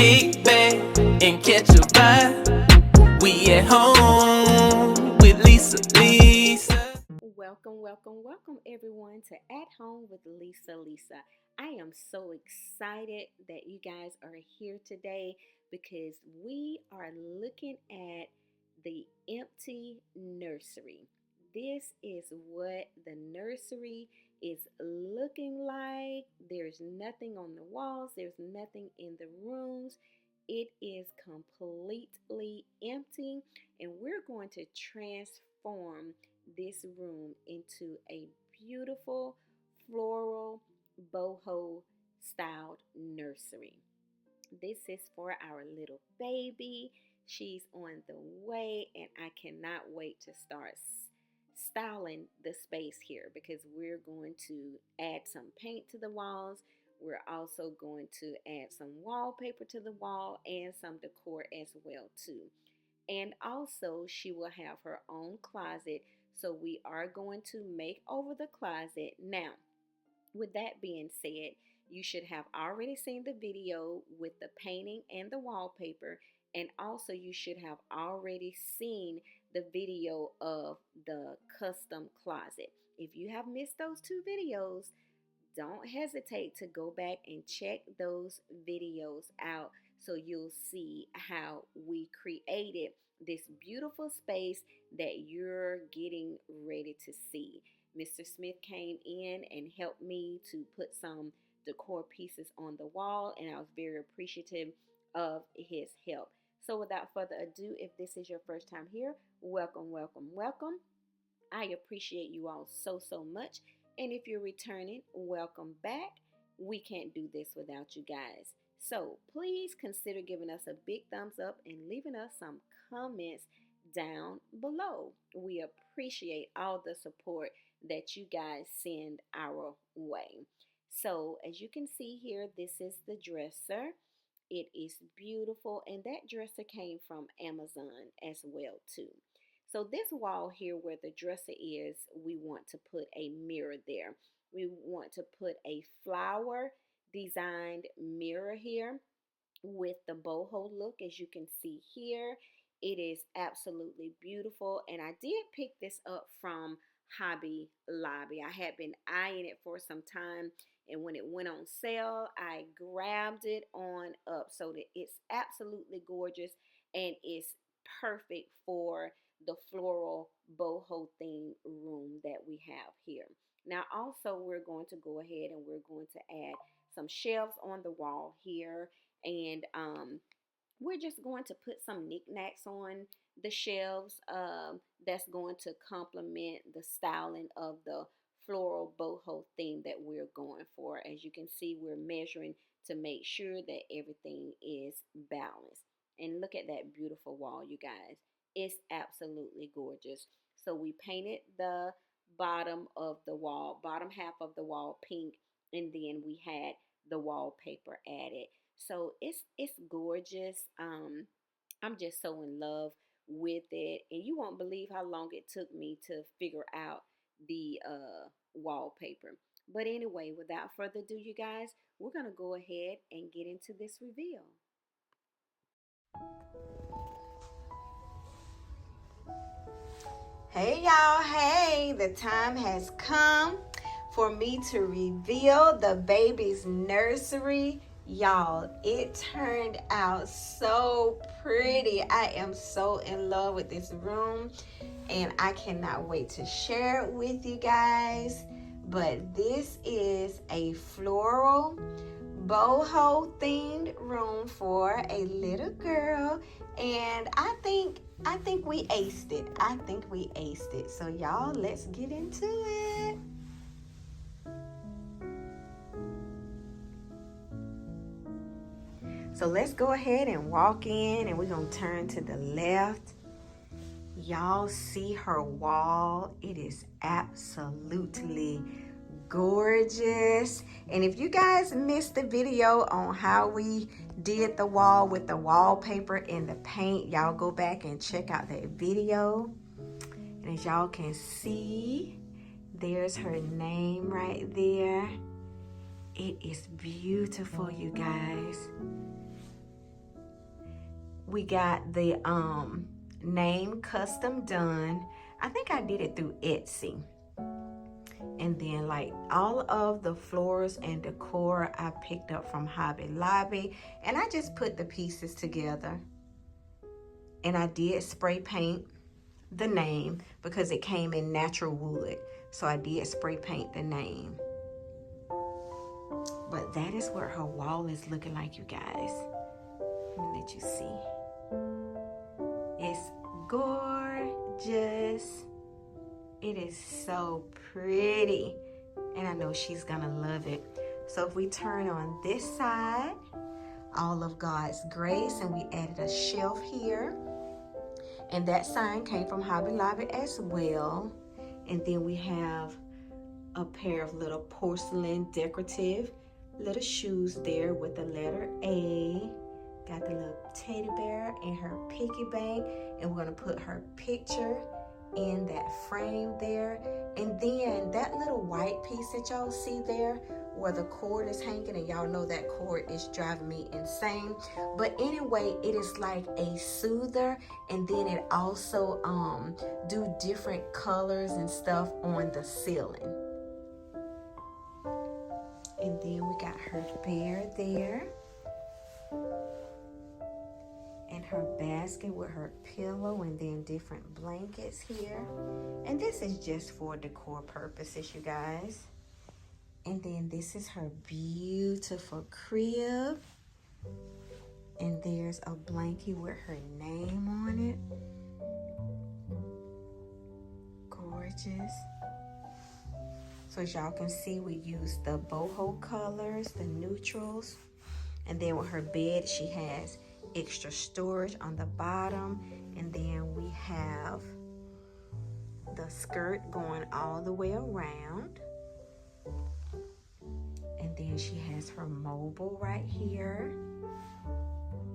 kick back and catch a vibe. We at home with Lisa. Welcome everyone to At Home with Lisa. I am so excited that you guys are here today because we are looking at the empty nursery. This is what the nursery is looking like. There's nothing on the walls, there's nothing in the rooms. It is completely empty, and we're going to transform this room into a beautiful floral boho styled nursery. This is for our little baby. She's on the way, and I cannot wait to start styling the space here because we're going to add some paint to the walls. We're also going to add some wallpaper to the wall and some decor as well too. And also she will have her own closet, so we are going to make over the closet. Now, with that being said, you should have already seen the video with the painting and the wallpaper, and also you should have already seen the video of the custom closet. If you have missed those two videos, don't hesitate to go back and check those videos out so you'll see how we created this beautiful space that you're getting ready to see. Mr. Smith came in and helped me to put some decor pieces on the wall, and I was very appreciative of his help. So without further ado, if this is your first time here, welcome. I appreciate you all so much. And if you're returning, welcome back. We can't do this without you guys. So please consider giving us a big thumbs up and leaving us some comments down below. We appreciate all the support that you guys send our way. So as you can see here, this is the dresser. It is beautiful, and that dresser came from Amazon as well too. So this wall here where the dresser is, we want to put a mirror there. We want to put a flower designed mirror here with the boho look, as you can see here. It is absolutely beautiful, and I did pick this up from Hobby Lobby. I had been eyeing it for some time, and when it went on sale, I grabbed it on up. So that it's absolutely gorgeous, and it's perfect for the floral boho theme room that we have here. Now also we're going to go ahead and we're going to add some shelves on the wall here, and we're just going to put some knickknacks on the shelves that's going to complement the styling of the floral boho theme that we're going for. As you can see, we're measuring to make sure that everything is balanced. And look at that beautiful wall, you guys. It's absolutely gorgeous. So we painted the bottom of the wall, bottom half of the wall pink, and then we had the wallpaper added. So it's gorgeous. I'm just so in love with it, and you won't believe how long it took me to figure out the wallpaper. But anyway, without further ado, you guys, we're gonna go ahead and get into this reveal. Hey y'all, hey, the time has come for me to reveal the baby's nursery. Y'all, it turned out so pretty. I am so in love with this room, and I cannot wait to share it with you guys. But this is a floral boho themed room for a little girl, and I think we aced it. So y'all, let's get into it. So let's go ahead and walk in, and we're gonna turn to the left. Y'all see her wall. It is absolutely gorgeous. And if you guys missed the video on how we did the wall with the wallpaper and the paint, y'all go back and check out that video. And as y'all can see, there's her name right there. It is beautiful, you guys. we got the name custom done. I think I did it through Etsy. And then like all of the florals and decor I picked up from Hobby Lobby. And I just put the pieces together. And I did spray paint the name because it came in natural wood. So I did spray paint the name. But that is what her wall is looking like, you guys. Let me let you see. It's gorgeous. It is so pretty. And I know she's gonna love it. So if we turn on this side, all of God's grace, and we added a shelf here. And that sign came from Hobby Lobby as well. And then we have a pair of little porcelain decorative little shoes there with the letter A. Got the little teddy bear and her piggy bank. And we're gonna put her picture in that frame there. And then that little white piece that y'all see there where the cord is hanging, and y'all know that cord is driving me insane. But anyway, it is like a soother, and then it also do different colors and stuff on the ceiling. And then we got her bear there. And her basket with her pillow, and then different blankets here. And this is just for decor purposes, you guys. And then this is her beautiful crib. And there's a blanket with her name on it. Gorgeous. So as y'all can see, we used the boho colors, the neutrals. And then with her bed, she has extra storage on the bottom. And then we have the skirt going all the way around. And then she has her mobile right here.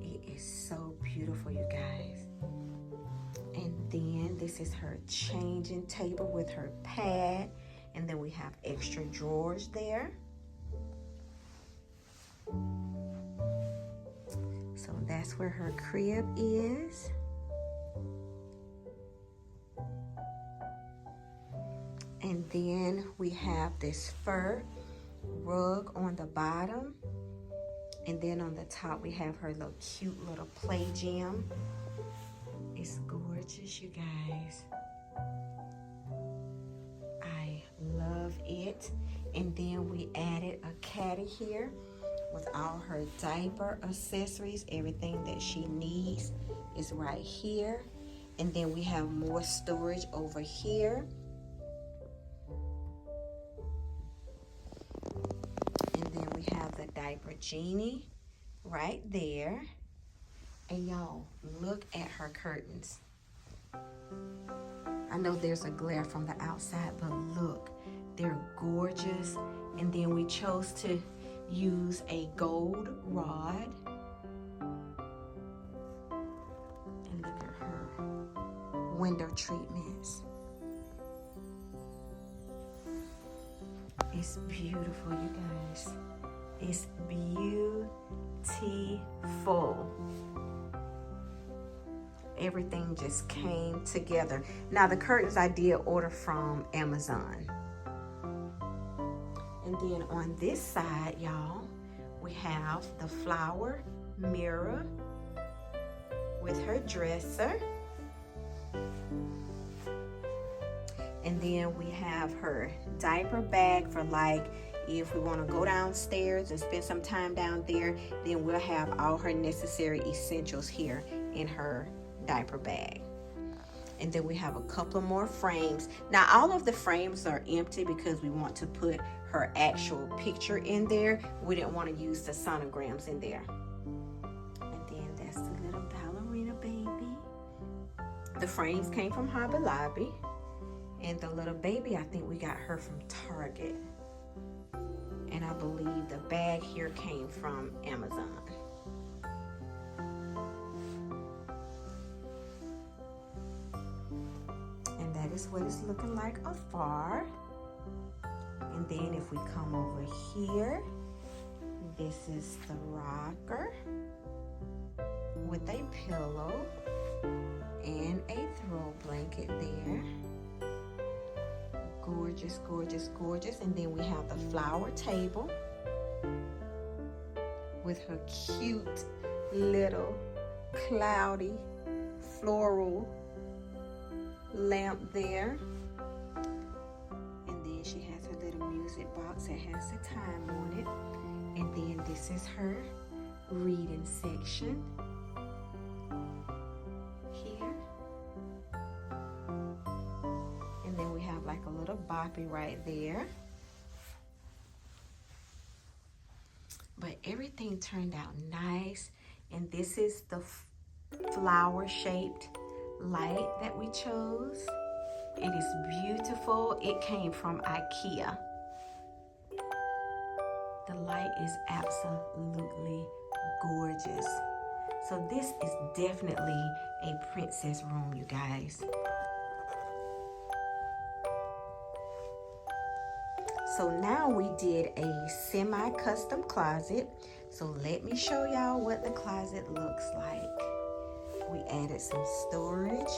It is so beautiful, you guys. And then this is her changing table with her pad. And then we have extra drawers there. So that's where her crib is. And then we have this fur rug on the bottom. And then on the top we have her little cute little play gym. It's gorgeous, you guys. I love it. And then we added a caddy here with all her diaper accessories. Everything that she needs is right here. And then we have more storage over here. And then we have the diaper genie right there. And y'all, look at her curtains. I know there's a glare from the outside, but look, they're gorgeous. And then we chose to use a gold rod. And look at her window treatments. It's beautiful, you guys. It's beautiful. Everything just came together. Now the curtains I did order from Amazon. And then on this side, y'all, we have the flower mirror with her dresser. And then we have her diaper bag for like if we want to go downstairs and spend some time down there, then we'll have all her necessary essentials here in her diaper bag. And then we have a couple of more frames. Now all of the frames are empty because we want to put her actual picture in there. We didn't want to use the sonograms in there. And then that's the little ballerina baby. The frames came from Hobby Lobby. And the little baby, I think we got her from Target. And I believe the bag here came from Amazon. And that is what it's looking like afar. And then if we come over here, this is the rocker with with a pillow and a throw blanket there. Gorgeous, gorgeous, gorgeous. And then we have the flower table with her cute little cloudy floral lamp there. And then she has her little music box that has the time on it. And then this is her reading section here. And then we have like a little boppy right there. But everything turned out nice. And this is the flower shaped light that we chose. It is beautiful. It came from IKEA. The light is absolutely gorgeous. So this is definitely a princess room, you guys. So now we did a semi-custom closet. So let me show y'all what the closet looks like. We added some storage.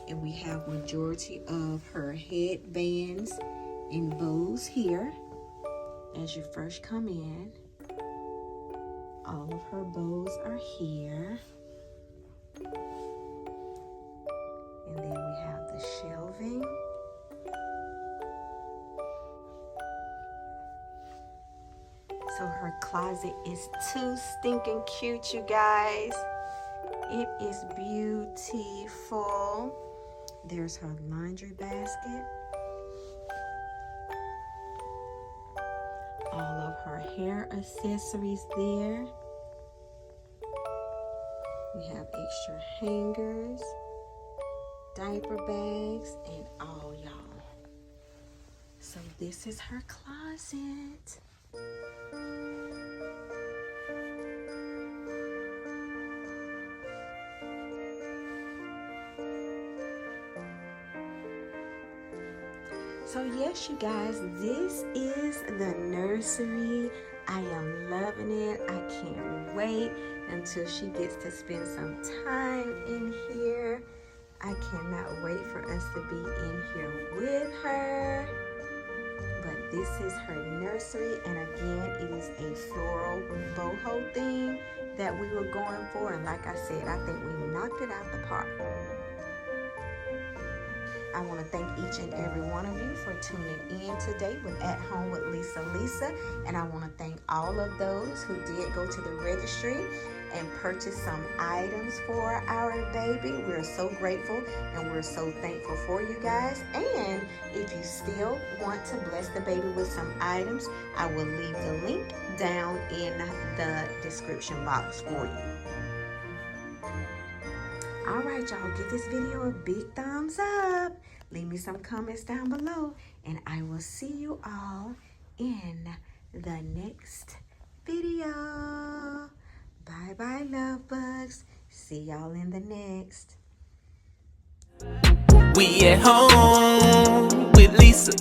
And we have majority of her headbands and bows here. As you first come in, all of her bows are here. And then we have the shelving. So her closet is too stinking cute, you guys. It is beautiful. There's her laundry basket. All of her hair accessories there. We have extra hangers, diaper bags, and all, y'all. So this is her closet. So yes, you guys, this is the nursery. I am loving it. I can't wait until she gets to spend some time in here. I cannot wait for us to be in here with her. But this is her nursery, and again, it is a floral boho theme that we were going for. And like I said, I think we knocked it out the park. I want to thank each and every one of you for tuning in today with At Home with Lisa. And I want to thank all of those who did go to the registry and purchase some items for our baby. We're so grateful and we're so thankful for you guys. And if you still want to bless the baby with some items, I will leave the link down in the description box for you. All right, y'all, give this video a big thumbs up. Leave me some comments down below, and I will see you all in the next video. Bye-bye, love bugs. See y'all in the next. We at home with Lisa.